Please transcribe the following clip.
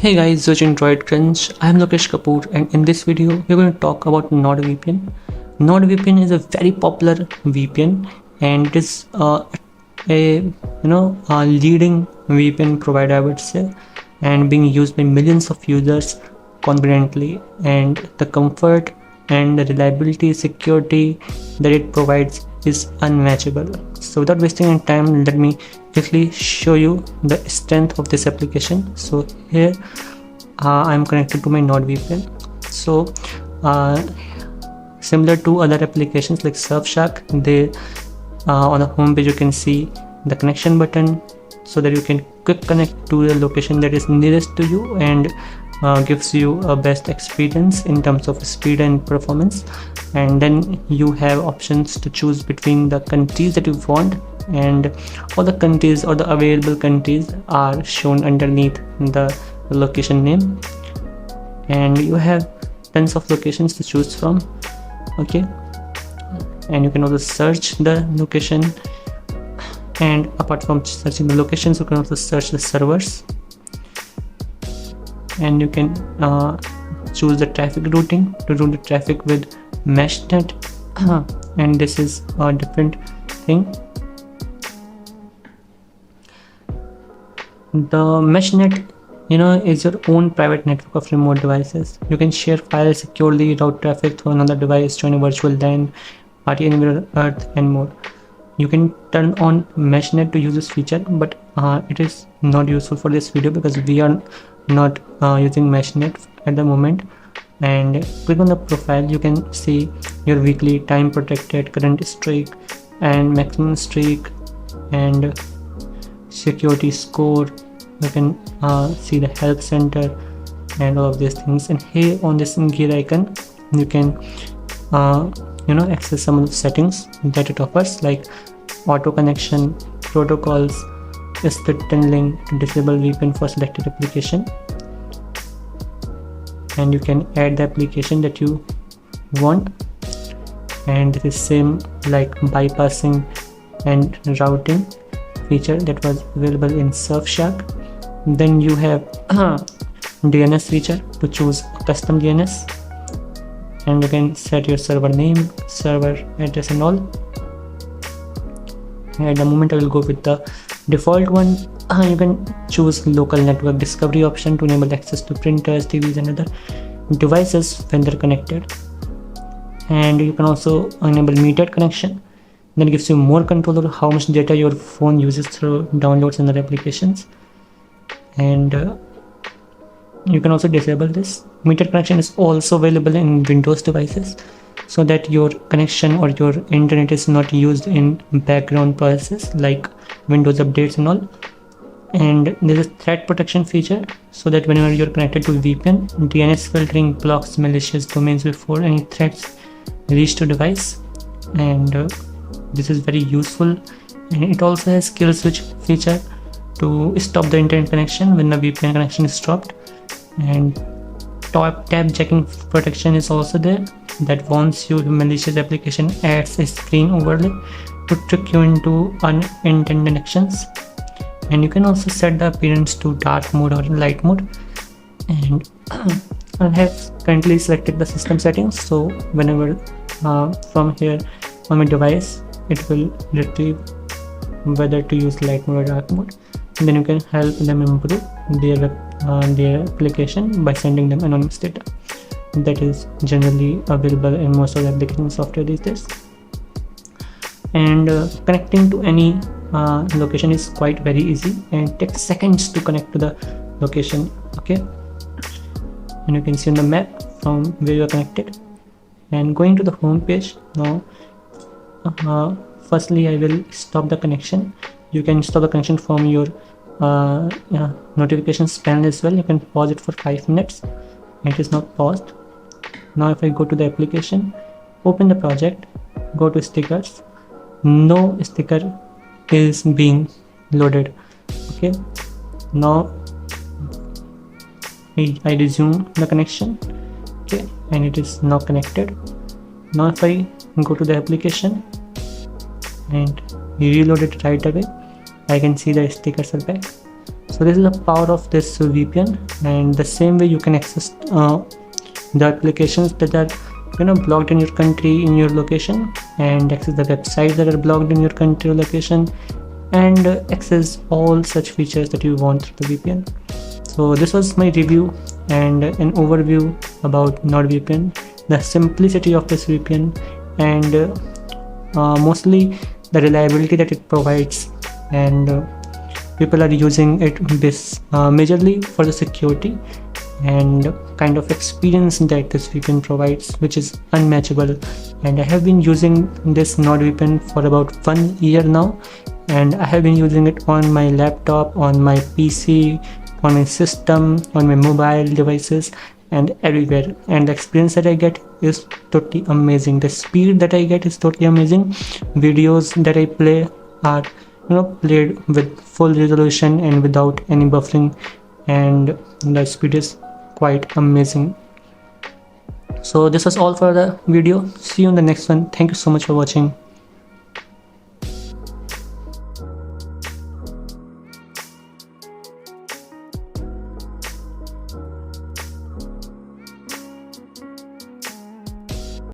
Hey guys, watching Droid Crunch. I'm Lokesh Kapoor, and in this video we're going to talk about NordVPN. NordVPN is a very popular VPN, and it is a leading VPN provider, I would say, and being used by millions of users confidently. And the comfort and the reliability, security that it provides is unmatchable. So without wasting any time, let me quickly show you the strength of this application. So here I'm connected to my NordVPN. So similar to other applications like Surfshark, they on the home page you can see the connection button, so that you can quick connect to the location that is nearest to you, and gives you a best experience in terms of speed and performance. And then you have options to choose between the countries that you want, and all the countries or the available countries are shown underneath the location name, and you have tons of locations to choose from. Okay, and you can also search the location, and apart from searching the locations, you can also search the servers, and you can choose the traffic routing to route the traffic with meshnet. And this is a different thing. The meshnet is your own private network of remote devices. You can share files securely, route traffic to another device, join a virtual LAN party anywhere on Earth, and more. You can turn on meshnet to use this feature, but it is not useful for this video because we are not using meshnet at the moment. And click on the profile, you can see your weekly time protected, current streak, and maximum streak, and security score. You can see the help center and all of these things. And here on this gear icon, you can access some of the settings that it offers, like auto connection, protocols, split tunneling to disable VPN for selected application, and you can add the application that you want. And this is same like bypassing and routing feature that was available in Surfshark. Then you have DNS feature to choose a custom DNS, and you can set your server name, server address, and all. At the moment I will go with the default one. You can choose local network discovery option to enable access to printers, TVs, and other devices when they're connected. And you can also enable metered connection. That gives you more control over how much data your phone uses through downloads and other applications. And you can also disable this. Metered connection is also available in Windows devices, so that your connection or your internet is not used in background processes like Windows updates and all. And there is a threat protection feature, so that whenever you're connected to VPN, DNS filtering blocks malicious domains before any threats reach to device. And this is very useful. And it also has kill switch feature to stop the internet connection when the VPN connection is stopped. And tab checking protection is also there, that once your malicious application adds a screen overlay to trick you into unintended actions. And you can also set the appearance to dark mode or light mode. And I have currently selected the system settings, so whenever from here on my device, it will retrieve whether to use light mode or dark mode. And then you can help them improve their application by sending them anonymous data that is generally available in most of the application software these days. And connecting to any location is quite very easy, and it takes seconds to connect to the location. Okay, and you can see on the map from where you are connected. And going to the home page now, firstly I will stop the connection. You can stop the connection from your notifications panel as well. You can pause it for 5 minutes. It is not paused. Now if I go to the application, open the project, go to stickers, no sticker is being loaded. Okay, now I resume the connection. Okay, and it is now connected. Now if I go to the application and reload it right away, I can see the stickers are back. So this is the power of this VPN, and the same way you can access the applications that are blocked in your country, in your location, and access the websites that are blocked in your country or location, and access all such features that you want through the VPN. So this was my review and an overview about NordVPN, the simplicity of this VPN, and mostly the reliability that it provides, and people are using it this majorly for the security and kind of experience that this VPN provides, which is unmatchable. And I have been using this NordVPN for about 1 year now, and I have been using it on my laptop, on my PC, on my system, on my mobile devices, and everywhere. And the experience that I get is totally amazing. The speed that I get is totally amazing. Videos that I play are played with full resolution and without any buffering, and the speed is quite amazing. So this was all for the video. See you in the next one. Thank you so much for watching.